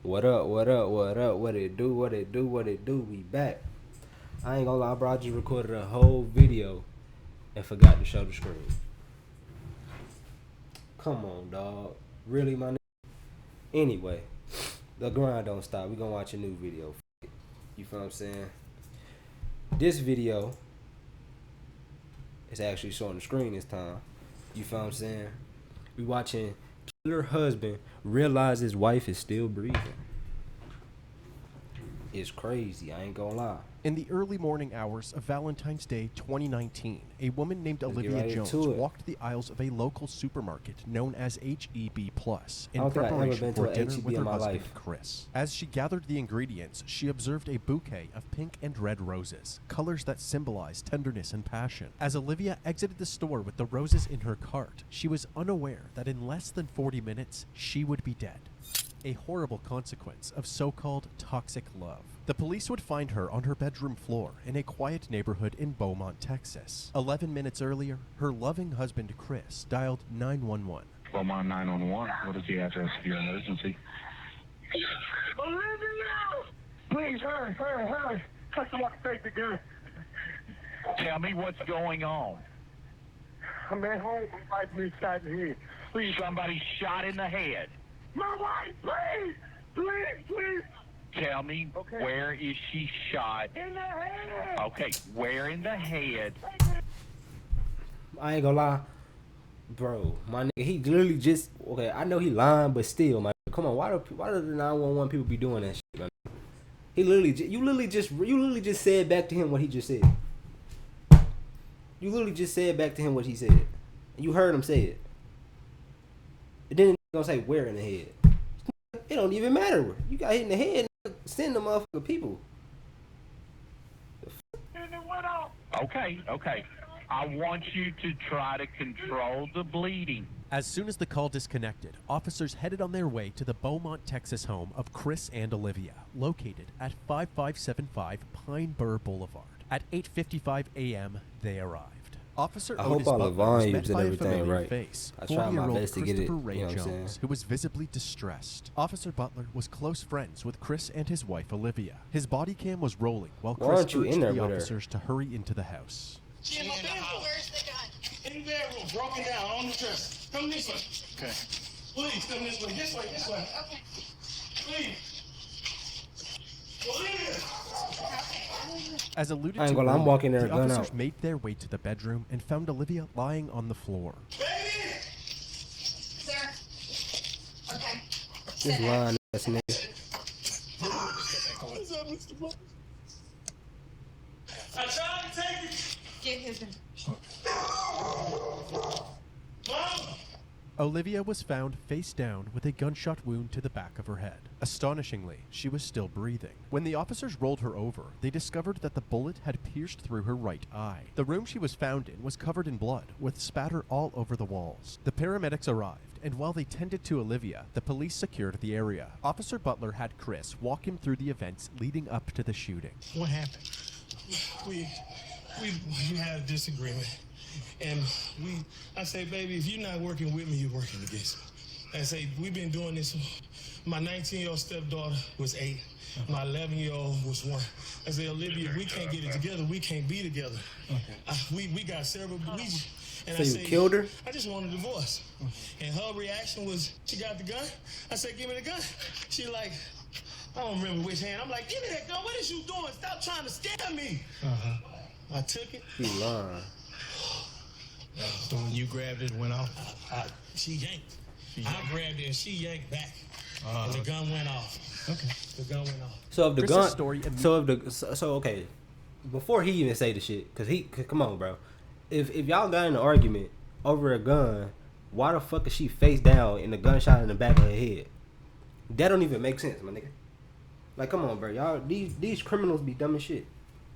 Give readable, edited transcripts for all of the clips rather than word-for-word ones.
What up, what up, what up, what it do, what it do, what it do, we back. I ain't gonna lie, bro, I just recorded a whole video and forgot to show the screen. Come on, dog. Really, my nigga? Anyway, the grind don't stop. We gonna watch a new video. You feel what I'm saying? This video is actually showing the screen this time. You feel what I'm saying? We watching killer husband realize his wife is still breathing. It's crazy, I ain't gonna lie. In the early morning hours of Valentine's Day 2019, a woman named Olivia right Jones walked the aisles of a local supermarket known as HEB Plus in preparation for dinner with her husband, Chris. As she gathered the ingredients, she observed a bouquet of pink and red roses, colors that symbolize tenderness and passion. As Olivia exited the store with the roses in her cart, she was unaware that in less than 40 minutes, she would be dead. A horrible consequence of so-called toxic love. The police would find her on her bedroom floor in a quiet neighborhood in Beaumont, Texas. 11 minutes earlier, her loving husband, Chris, dialed 911. Beaumont 911, what is the address of your emergency? Olivia! Please, hurry. I want to take the gun. Tell me what's going on. I'm at home. My wife been shot in the head. Please. Somebody shot in the head. My wife, please. Tell me, where is she shot? In the head. Okay, where in the head? I ain't gonna lie, bro. My nigga, he literally just I know he lying, but still, my come on. Why do the 911 people be doing that shit, man? He literally, you literally just said back to him what he just said. You literally just said back to him what he said. And you heard him say it. And then gonna say where in the head. It don't even matter. You got hit in the head. Send the motherfucking people. Okay. I want you to try to control the bleeding. As soon as the call disconnected, officers headed on their way to the Beaumont, Texas home of Chris and Olivia, located at 5575 Pine Bur Boulevard. At 8:55 a.m., they arrived. Officer I hope all the volumes and everything right. Face, I tried my best to get it. Ray Jones, who was visibly distressed. Officer Butler was close friends with Chris and his wife Olivia. His body cam was rolling while Chris urged the officers to hurry into the house. She in my bedroom. Where's the gun? In the bedroom, broken down on the dresser. Come this way. Okay. Please come this way. This way. Okay. Please. Olivia. As alluded I ain't to gonna lie, I'm walking there, the gun officers out. made their way to the bedroom and found Olivia lying on the floor. Baby! Sir. Okay. This lying ass nigga. What's up, Mr. Butler? I tried to take it. Get his. Mama! Olivia was found face down with a gunshot wound to the back of her head. Astonishingly, she was still breathing. When the officers rolled her over, they discovered that the bullet had pierced through her right eye. The room she was found in was covered in blood, with spatter all over the walls. The paramedics arrived, and while they tended to Olivia, the police secured the area. Officer Butler had Chris walk him through the events leading up to the shooting. What happened? We had a disagreement. And I say, baby, if you're not working with me, you're working against me. I say, we've been doing this. My 19-year-old stepdaughter was 8. My 11-year-old was 1. I say, Olivia, we can't get it together. We can't be together. Okay. We got several. And So you killed her? I just want a divorce. And her reaction was, she got the gun. I said, give me the gun. She like, I don't remember which hand. I'm like, give me that gun. What is you doing? Stop trying to scare me. I took it. You lying. So when you grabbed it and went off, she yanked. I grabbed it and she yanked back. And the gun went off. Okay. The gun went off. So if the Chris's gun, story okay, before he even say the shit, cause come on, bro. If y'all got in an argument over a gun, why the fuck is she face down and the gunshot in the back of her head? That don't even make sense, my nigga. Like, come on, bro. Y'all, these criminals be dumb as shit.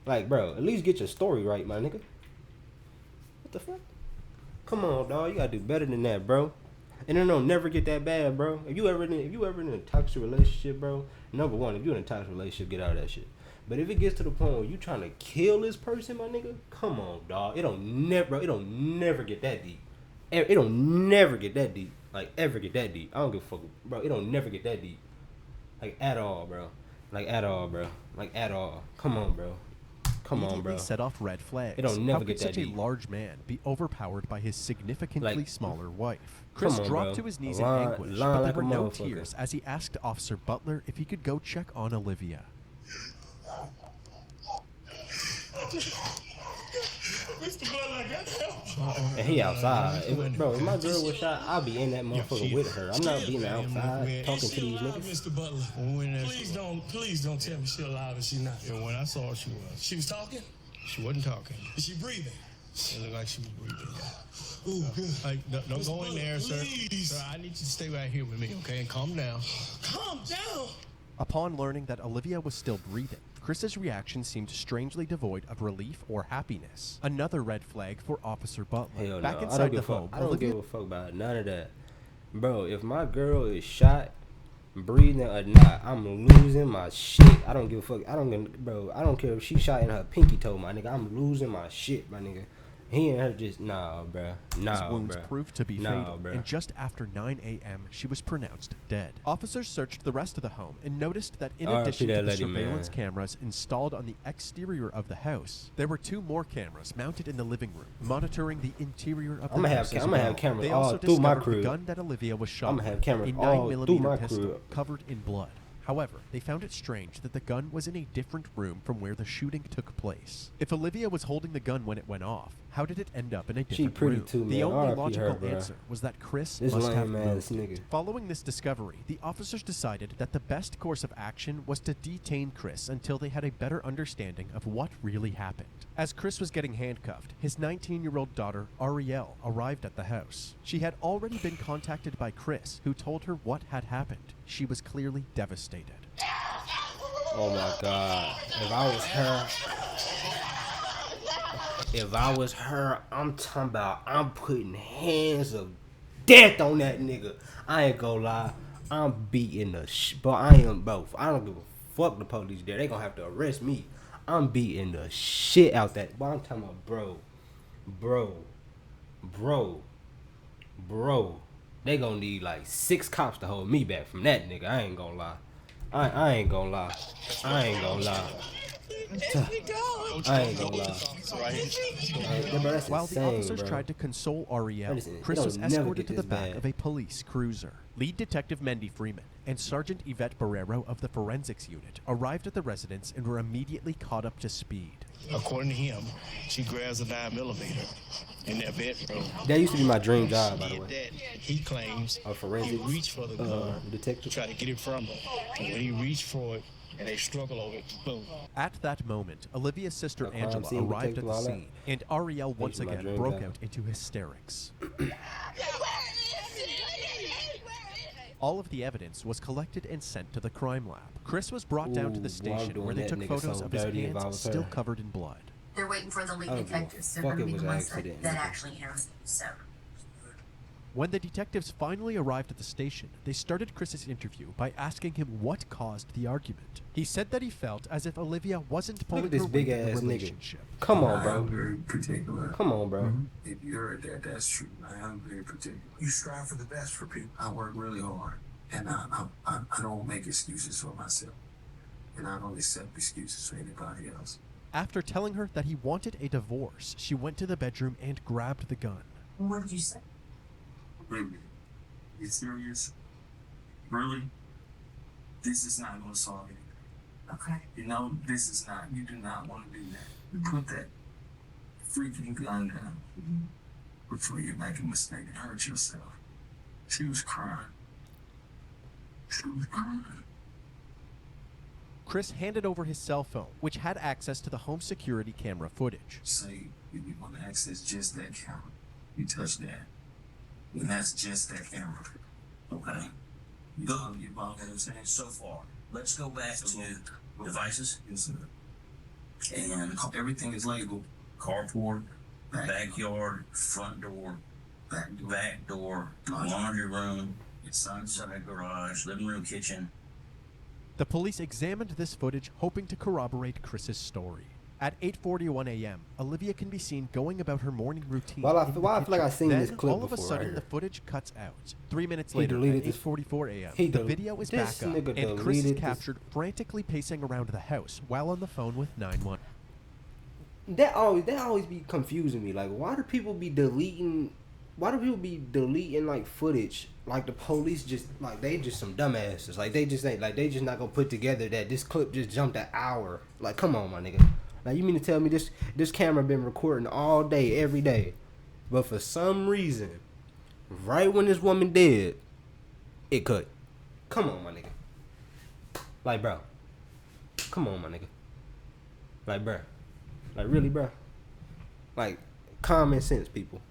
Like, bro, at least get your story right, my nigga. What the fuck? Come on, dog. You gotta do better than that, bro. And it don't never get that bad, bro. If you ever in a toxic relationship, bro, number one, if you're in a toxic relationship, get out of that shit. But if it gets to the point where you trying to kill this person, my nigga, come on, dog. It don't never get that deep. It don't never get that deep. Like, ever get that deep. I don't give a fuck, bro. It don't never get that deep. Like at all, bro. Like at all, bro. Like at all. Come on, bro. Come on, bro. Set off red flags. It don't never How get could that such deep. a large man be overpowered by his significantly smaller wife? Come Chris on, dropped bro. to his knees Line- in anguish, line but there like were a no motherfucker. tears as he asked Officer Butler if he could go check on Olivia. Mr. Butler, I got help. And he outside. Bro, if my girl was shot, I'll be in that motherfucker with her. I'm not being outside talking to these niggas. Mr. Butler, please don't tell me she alive if she not. Yeah, when I saw her, she was. She was talking? She wasn't talking. Is she breathing? It looked like she was breathing, yeah. Ooh, good. Hey, don't go in there, sir. Please. Sir, I need you to stay right here with me, okay? And calm down. Calm down. Upon learning that Olivia was still breathing, Chris's reaction seemed strangely devoid of relief or happiness. Another red flag for Officer Butler. Hell Back no. I inside don't the give a home, fuck. I don't Olivia give a fuck about none of that. Bro, if my girl is shot, breathing or not, I'm losing my shit. I don't give a fuck. I don't care if she shot in her pinky toe, my nigga. I'm losing my shit, my nigga. He and her just, nah, bro. Nah, His wounds bro. proved to be Nah, fatal, bro. and just after 9 a.m., she was pronounced dead. Officers searched the rest of the home and noticed that in R.I.P. addition to that the lady, surveillance man. cameras installed on the exterior of the house, there were 2 more cameras mounted in the living room, monitoring the interior of the I'ma have house ca- as I'ma well. have cameras They all also through my discovered crib. the gun that Olivia was shot I'ma have with, cameras a all through 9mm my pistol crib. covered in blood. However, they found it strange that the gun was in a different room from where the shooting took place. If Olivia was holding the gun when it went off, how did it end up in a different pretty room? too, The man. only R.I.P. logical her, bruh. answer was that Chris This must have lame ass moved. nigga. Following this discovery, the officers decided that the best course of action was to detain Chris until they had a better understanding of what really happened. As Chris was getting handcuffed, his 19-year-old daughter, Ariel, arrived at the house. She had already been contacted by Chris, who told her what had happened. She was clearly devastated. Oh my god. If I was her, I'm talking about I'm putting hands of death on that nigga. I ain't gonna lie. I'm beating the but I am both. I don't give a fuck the police there. They gonna have to arrest me. I'm beating the shit out that. But I'm talking about bro. They gonna need like 6 cops to hold me back from that nigga. I ain't gonna lie. I ain't gonna lie. I ain't gonna lie. While the officers tried to console Ariel, Chris was escorted to the back of a police cruiser. Lead Detective Mendy Freeman and Sergeant Yvette Barrero of the Forensics Unit arrived at the residence and were immediately caught up to speed. According to him, she grabs a 9mm in their bedroom. That used to be my dream job, by the way. That, he claims A forensics he reached for the gun detective. to try to get it from her. And when he reached for it, and they struggle over it, boom. At that moment, Olivia's sister A crime Angela scene arrived at detective, the all that. scene, and Ariel once my again dream broke job. out into hysterics. All of the evidence was collected and sent to the crime lab. Chris was brought down to the Ooh, boy, I'm station doing where they that took nigga photos so of his dirty if I hands was still her. covered in blood. They're waiting for the lead I don't give a detectives. They're fuck going to it be was the an ones accident, that nigga. actually interview. So, When the detectives finally arrived at the station, they started Chris's interview by asking him what caused the argument. He said that he felt as if Olivia wasn't pulling Look at this her big weight in the ass nigga. relationship. Come on, I bro. am very particular. Come on, bro. If you heard that, that's true. I am very particular. You strive for the best for people. I work really hard, and I don't make excuses for myself, and I don't accept excuses for anybody else. After telling her that he wanted a divorce, she went to the bedroom and grabbed the gun. what did you say? Baby, you serious? Really? This is not going to solve anything. Okay. You know, this is not. You do not want to do that. You put that freaking gun down before you make a mistake and hurt yourself. She was crying. She was crying. Chris handed over his cell phone, which had access to the home security camera footage. Say, if you want to access just that camera, you touch that. And that's just that camera. Okay? You follow what I'm saying? So far, let's go back to devices. Yes, sir. And everything is labeled. Carport, backyard, front door, back door, laundry room, inside garage, living room, kitchen. The police examined this footage, hoping to corroborate Chris's story. At 8:41 a.m., Olivia can be seen going about her morning routine. Well, I feel like I've seen then, this clip all of a before, sudden, right the here. footage cuts out. 3 minutes He later, at deleted this- 8:44 a.m., he the del- video is this back up, nigga and Chris is deleted this- captured frantically pacing around the house while on the phone with 911. That always be confusing me. Like, why do people be deleting like footage? Like the police just like they just some dumbasses. Like they just not gonna put together that this clip just jumped an hour. Like, come on, my nigga. Now you mean to tell me this camera been recording all day, every day, but for some reason, right when this woman dead, it cut. Come on, my nigga. Like, bro. Come on, my nigga. Like, bro. Like, really, bro? Like, common sense, people.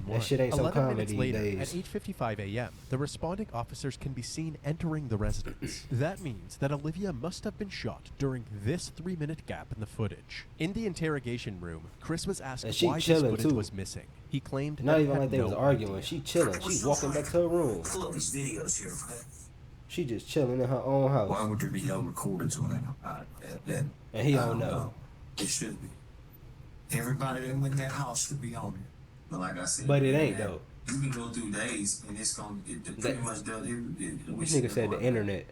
That shit ain't so 11 common minutes these later, days. at 8:55 a.m., the responding officers can be seen entering the residence. That means that Olivia must have been shot during this 3-minute gap in the footage. In the interrogation room, Chris was asked And she why this chilling, footage too. was missing. He claimed Not that he even had like they was no arguing. idea. She chilling. She walking back to her room. Pull up these videos here, okay? She just chilling in her own Why house. would there be no recordings on it? And he I don't know. It should be. Everybody that went in that house should be on it. But like I said, But it ain't, man, though. You can go through days and it's gonna pretty much does it. This nigga said the internet.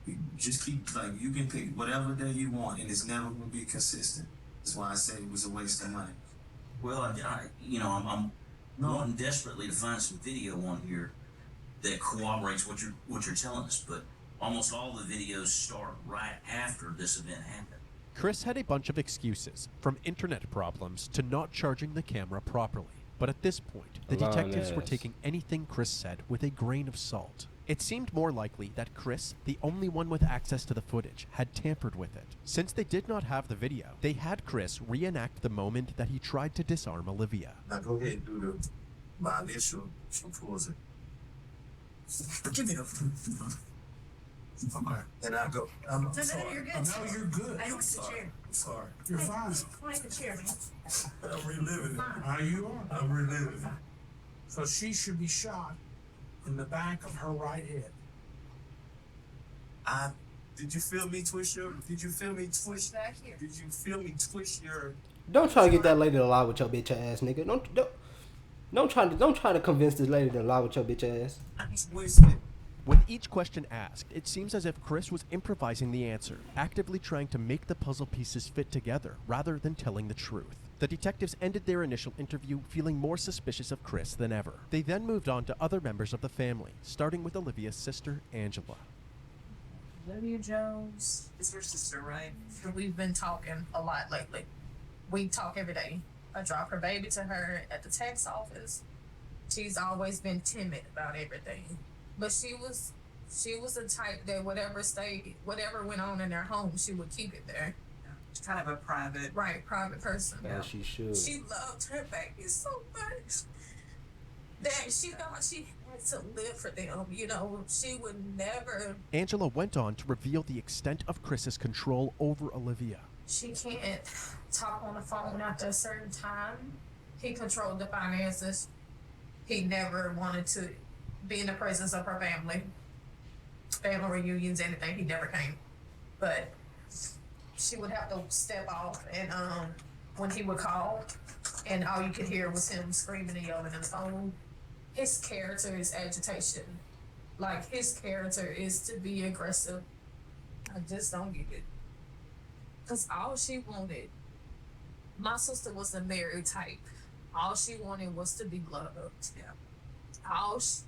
You just keep like you can pick whatever day you want and it's never gonna be consistent. That's why I said it was a waste of money. Well, I'm wanting desperately to find some video on here that corroborates what you're telling us, but almost all the videos start right after this event happened. Chris had a bunch of excuses, from internet problems to not charging the camera properly. But at this point, the Lying detectives were ass. taking anything Chris said with a grain of salt. It seemed more likely that Chris, the only one with access to the footage, had tampered with it. Since they did not have the video, they had Chris reenact the moment that he tried to disarm Olivia. Now go ahead and do my initial. She pulls it. Give me the. Okay. And I go. I'm No, sorry. you're good. No, you're good. I I'm don't sit sorry. here. I'm sorry. You're fine. Like the chair, man. I'm reliving it. You are. I'm reliving it. So she should be shot in the back of her right head. Did you feel me twist your? Did you feel me twist? Back here. Did you feel me twist your? Don't try to get that lady to lie with your bitch ass, nigga. Don't try to convince this lady to lie with your bitch ass. Twist it. With each question asked, it seems as if Chris was improvising the answer, actively trying to make the puzzle pieces fit together rather than telling the truth. The detectives ended their initial interview feeling more suspicious of Chris than ever. They then moved on to other members of the family, starting with Olivia's sister, Angela. Olivia Jones is her sister, right? We've been talking a lot lately. We talk every day. I drop her baby to her at the tax office. She's always been timid about everything. But she was the type that whatever went on in their home, she would keep it there. She's kind of a private person. As she should. She loved her baby so much that she thought she had to live for them. She would never. Angela went on to reveal the extent of Chris's control over Olivia. She can't talk on the phone after a certain time. He controlled the finances. He never wanted to be in the presence of her family reunions, anything. He never came. But she would have to step off, and when he would call, and all you could hear was him screaming and yelling on the phone. His character is agitation. Like, his character is to be aggressive. I just don't get it. Because all she wanted, my sister was a married type. All she wanted was to be loved. Yeah.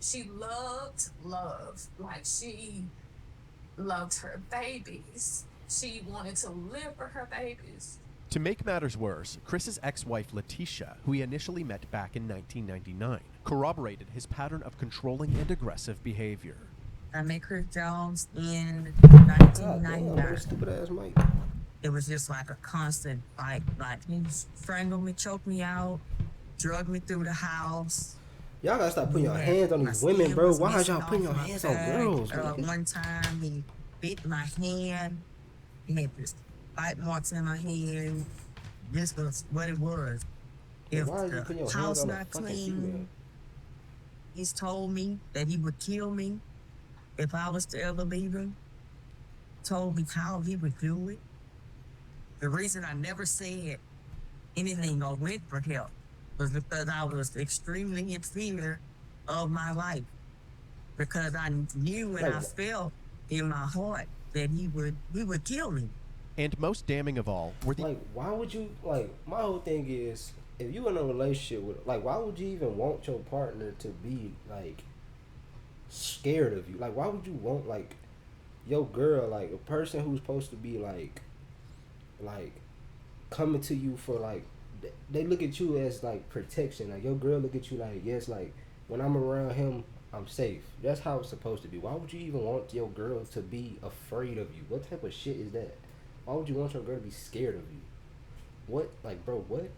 She loved love. Like, she loved her babies. She wanted to live for her babies. To make matters worse, Chris's ex-wife Letitia, who he initially met back in 1999, corroborated his pattern of controlling and aggressive behavior. I met Chris Jones in God damn, 1999. stupid ass mic. It was just like a constant fight. Like, he strangled me, choked me out, drugged me through the house. Y'all gotta stop putting your Yeah, hands on my these women, skin bro. was Why are missing y'all putting off your my hands on back. girls? One time he bit my hand. He had this bite marks in my hand. This was what it was. If Why are you putting the your hands house on a not fucking clean, female? he's told me that he would kill me if I was to ever leave him. Told me how he would do it. The reason I never said anything or went for help was because I was extremely in fear of my life. Because I knew and I felt in my heart that he would kill me. And most damning of all were the... Like, why would you, like, my whole thing is, if you in a relationship with, like, why would you even want your partner to be, like, scared of you? Like, why would you want, like, your girl, like, a person who's supposed to be, like, coming to you for, like, they look at you as, like, protection. Like, your girl look at you like, yes, like, when I'm around him, I'm safe. That's how it's supposed to be. Why would you even want your girl to be afraid of you? What type of shit is that? Why would you want your girl to be scared of you? What? Like, bro, what?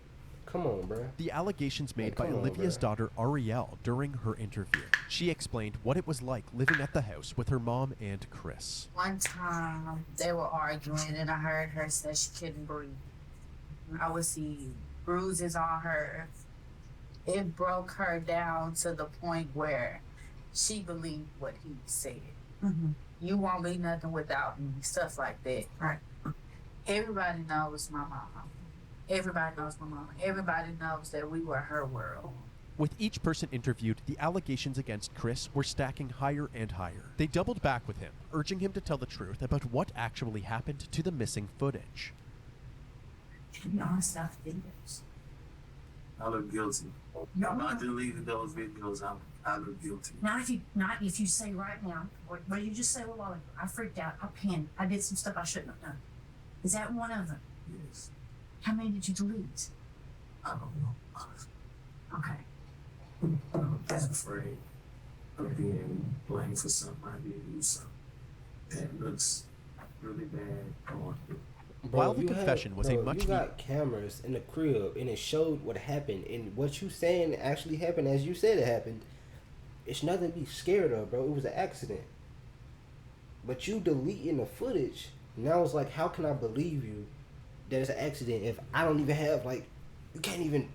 Come on, bro. The allegations made by Olivia's daughter, Ariel, during her interview. She explained what it was like living at the house with her mom and Chris. One time, they were arguing, and I heard her say she couldn't breathe. I would see bruises on her. It broke her down to the point where she believed what he said. Mm-hmm. You won't be nothing without me, stuff like that. Right. Everybody knows my mama. Everybody knows my mama. Everybody knows that we were her world. With each person interviewed, the allegations against Chris were stacking higher and higher. They doubled back with him, urging him to tell the truth about what actually happened to the missing footage. To be honest, I think it's... I look guilty. No, I'm not deleting those videos. I look guilty. Not if you say right now, what you just said, well, I freaked out, I panicked, I did some stuff I shouldn't have done. Is that one of them? Yes. How many did you delete? I don't know. Okay. I'm just afraid of being blamed for something I did do something that looks really bad on me. Bro, while the confession was a much... You got cameras in the crib, and it showed what happened, and what you saying actually happened as you said it happened. It's nothing to be scared of, bro. It was an accident. But you deleting the footage, now it's like, how can I believe you that it's an accident if I don't even have, like, you can't even,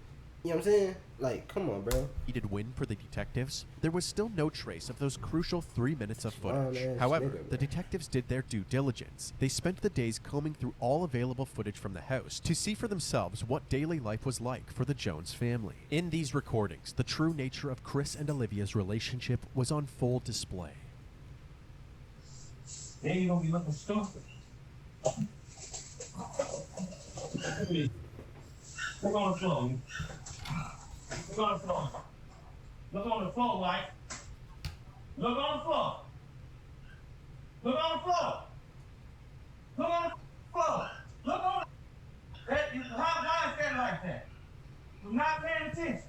you know what I'm saying? Like, come on, bro. He did win for the detectives. There was still no trace of those crucial 3 minutes of footage. However, the detectives did their due diligence. They spent the days combing through all available footage from the house to see for themselves what daily life was like for the Jones family. In these recordings, the true nature of Chris and Olivia's relationship was on full display. Then you gonna be looking stupid. Look on the floor. Look on the floor. Look on the floor, White. Look on the floor. Look on the floor. Look on the floor. Look on the... Why is that like that? You're not paying attention.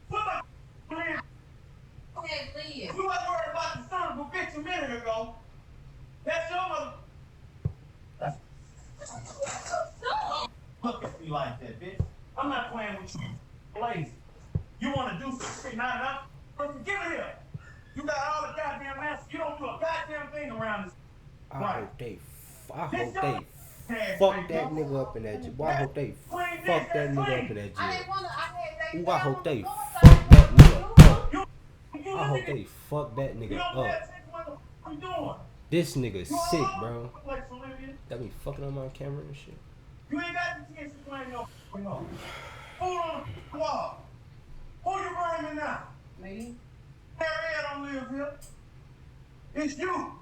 Put my hand. Okay, leave. You wasn't worried about the son of a bitch a minute ago. That's your mother. Look at me like that, bitch. I'm not playing with you. Lazy. You want to do some shit, not enough? Give it here. You got all the goddamn answers. You don't do a goddamn thing around this. I hope they fuck that nigga up in that gym. I hope they fuck that nigga up in that gym. Ooh, I hope they fuck that nigga up. I hope they fuck that nigga up. This nigga sick, bro. Got me fucking on my camera and shit. You ain't got the chance to play no. Hold on the wall. Who you burning now? Me? Harriet don't live here. It's you.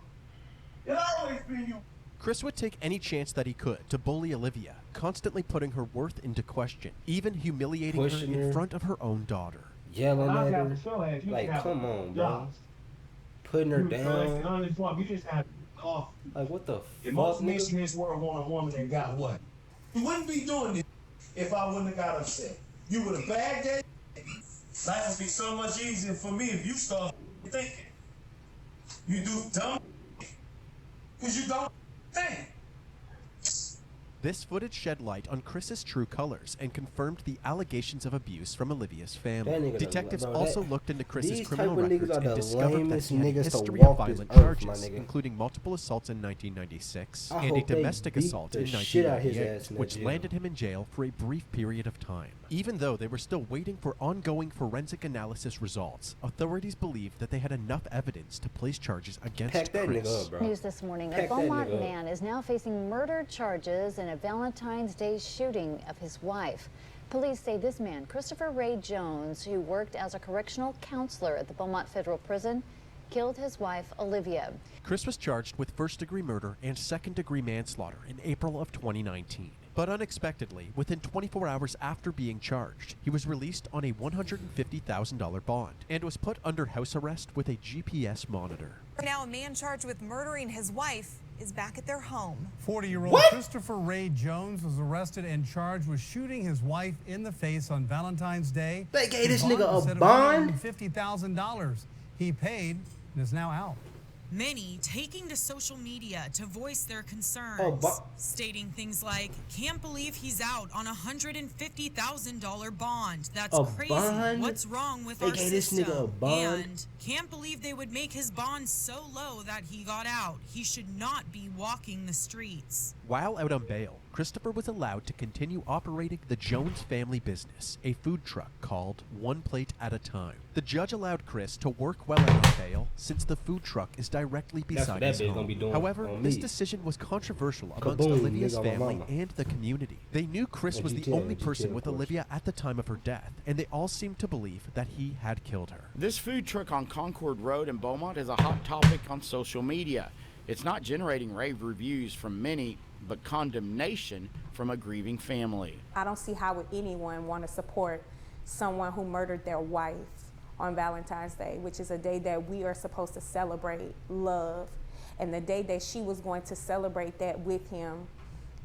It always been you. Chris would take any chance that he could to bully Olivia, constantly putting her worth into question, even humiliating her in front of her own daughter. Yelling at her. Like, come on, bro. Putting her down. You just had coffee. Like, what the fuck, most men in this world want a woman that got what? You wouldn't be doing this if I wouldn't have got upset. You would have bagged that. Life would be so much easier for me if you start thinking. You do dumb because you don't think. This footage shed light on Chris's true colors and confirmed the allegations of abuse from Olivia's family. Detectives also looked into Chris's criminal records and discovered that he had a history of violent charges, including multiple assaults in 1996 and a domestic assault in 1998, which landed him in jail for a brief period of time. Even though they were still waiting for ongoing forensic analysis results, authorities believed that they had enough evidence to place charges against Chris. News this morning, a Beaumont man is now facing murder charges in a Valentine's Day shooting of his wife. Police say this man, Christopher Ray Jones, who worked as a correctional counselor at the Beaumont Federal Prison, killed his wife, Olivia. Chris was charged with first-degree murder and second-degree manslaughter in April of 2019. But unexpectedly, within 24 hours after being charged, he was released on a $150,000 bond and was put under house arrest with a GPS monitor. Now a man charged with murdering his wife is back at their home. 40-year-old Christopher Ray Jones was arrested and charged with shooting his wife in the face on Valentine's Day. They gave this nigga a bond? $50,000 he paid and is now out. Many taking to social media to voice their concerns, stating things like, "Can't believe he's out on a $150,000 bond. That's crazy. Bond? What's wrong with our system?" And "Can't believe they would make his bond so low that he got out. He should not be walking the streets." While out on bail, Christopher was allowed to continue operating the Jones family business, a food truck called One Plate at a Time. The judge allowed Chris to work while out on bail since the food truck is directly beside his home. However, this decision was controversial amongst Olivia's family and the community. They knew Chris was the only person with Olivia at the time of her death, and they all seemed to believe that he had killed her. This food truck on Concord Road in Beaumont is a hot topic on social media. It's not generating rave reviews from many, but condemnation from a grieving family. I don't see how would anyone want to support someone who murdered their wife on Valentine's Day, which is a day that we are supposed to celebrate love. And the day that she was going to celebrate that with him,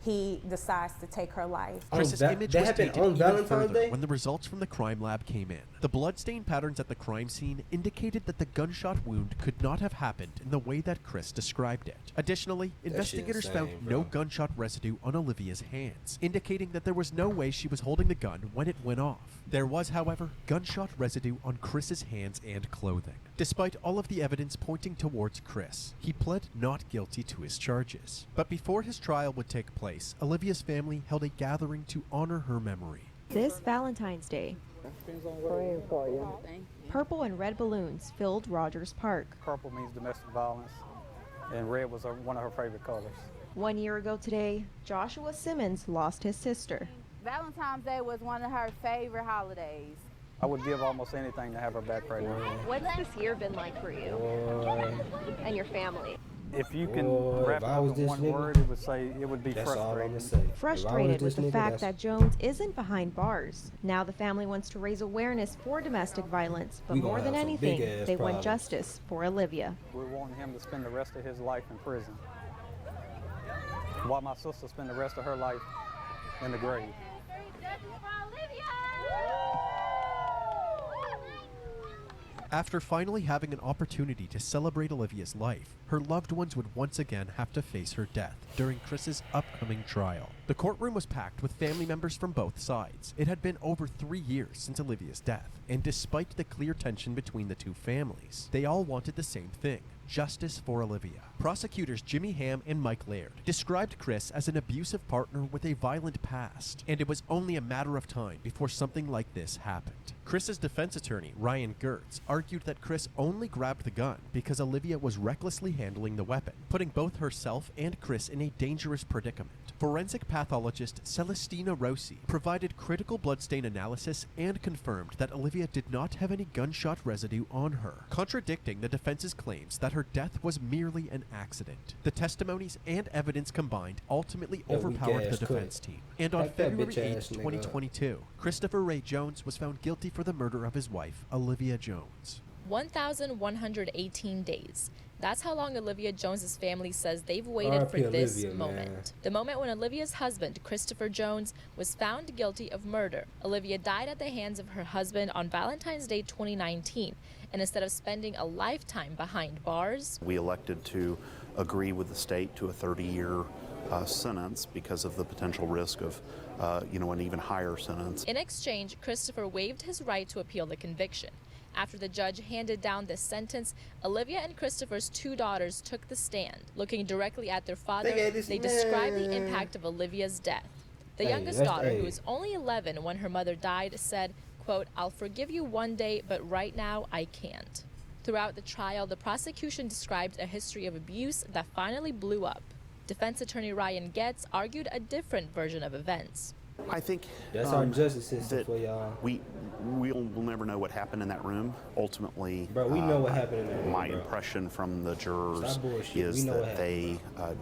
he decides to take her life. Chris's image was tainted even further when the results from the crime lab came in. The bloodstain patterns at the crime scene indicated that the gunshot wound could not have happened in the way that Chris described it. Additionally, investigators found no gunshot residue on Olivia's hands, indicating that there was no way she was holding the gun when it went off. There was, however, gunshot residue on Chris's hands and clothing. Despite all of the evidence pointing towards Chris, he pled not guilty to his charges. But before his trial would take place, Olivia's family held a gathering to honor her memory. This Valentine's Day, purple and red balloons filled Rogers Park. Purple means domestic violence, and red was one of her favorite colors. 1 year ago today, Joshua Simmons lost his sister. Valentine's Day was one of her favorite holidays. I would give almost anything to have her back right now. What's this year been like for you and your family? If you can wrap it up in one word, it would be frustrating. Frustrated with the fact that Jones isn't behind bars. Now the family wants to raise awareness for domestic violence, but more than anything, they want justice for Olivia. We're wanting him to spend the rest of his life in prison, while my sister spend the rest of her life in the grave. After finally having an opportunity to celebrate Olivia's life, her loved ones would once again have to face her death during Chris's upcoming trial. The courtroom was packed with family members from both sides. It had been over 3 years since Olivia's death, and despite the clear tension between the two families, they all wanted the same thing: justice for Olivia. Prosecutors Jimmy Ham and Mike Laird described Chris as an abusive partner with a violent past, and it was only a matter of time before something like this happened. Chris's defense attorney, Ryan Gertz, argued that Chris only grabbed the gun because Olivia was recklessly handling the weapon, putting both herself and Chris in a dangerous predicament. Forensic pathologist Celestina Rossi provided critical bloodstain analysis and confirmed that Olivia did not have any gunshot residue on her, contradicting the defense's claims that her death was merely an accident. The testimonies and evidence combined ultimately overpowered the defense team. And on February 8, 2022, Christopher Ray Jones was found guilty for the murder of his wife, Olivia Jones. 1,118 days. That's how long Olivia Jones's family says they've waited for this moment. Man. The moment when Olivia's husband, Christopher Jones, was found guilty of murder. Olivia died at the hands of her husband on Valentine's Day 2019, and instead of spending a lifetime behind bars, we elected to agree with the state to a 30-year sentence because of the potential risk of, an even higher sentence. In exchange, Christopher waived his right to appeal the conviction. After the judge handed down this sentence, Olivia and Christopher's 2 daughters took the stand. Looking directly at their father, they described the impact of Olivia's death. The youngest daughter, who was only 11 when her mother died, said, quote, "I'll forgive you one day, but right now I can't." Throughout the trial, the prosecution described a history of abuse that finally blew up. Defense attorney Ryan Getz argued a different version of events. I think that's our justice system for y'all. We'll never know what happened in that room. Ultimately, bro, we know what happened in that room. My impression from the jurors is that they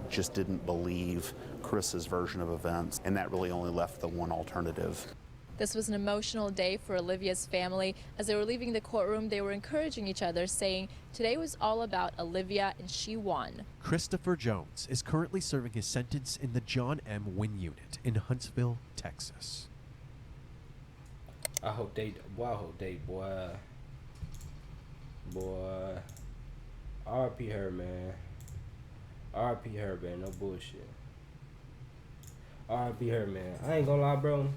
just didn't believe Chris's version of events, and that really only left the one alternative. This was an emotional day for Olivia's family. As they were leaving the courtroom, they were encouraging each other, saying, "Today was all about Olivia, and she won." Christopher Jones is currently serving his sentence in the John M. Wynn Unit in Huntsville, Texas. I hope they, boy. RP her, man. RP her, man. No bullshit. RP her, man. I ain't gonna lie, bro.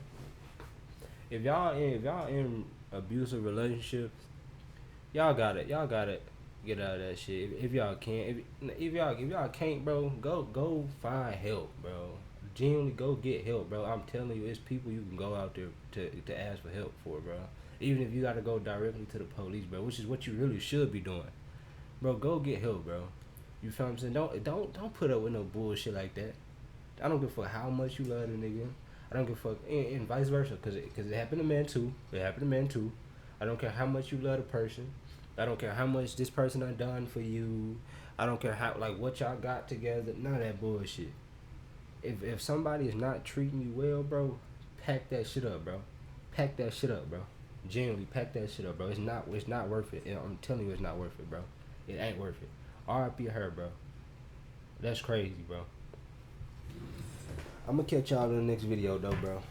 If y'all in abusive relationships, y'all got it. Y'all gotta get out of that shit. If y'all can't, if y'all can't, bro, go find help, bro. Genuinely go get help, bro. I'm telling you, it's people you can go out there to ask for help for, bro. Even if you gotta go directly to the police, bro, which is what you really should be doing, bro. Go get help, bro. You feel what I'm saying? Don't put up with no bullshit like that. I don't give a fuck how much you love the nigga. I don't give a fuck, and vice versa, cause it happened to men too. It happened to men too. I don't care how much you love the person. I don't care how much this person done done for you. I don't care how what y'all got together. None of that bullshit. If somebody is not treating you well, bro, pack that shit up, bro. Pack that shit up, bro. Genuinely pack that shit up, bro. It's not worth it. I'm telling you, it's not worth it, bro. It ain't worth it. R.I.P. her, bro. That's crazy, bro. I'm gonna catch y'all in the next video, though, bro.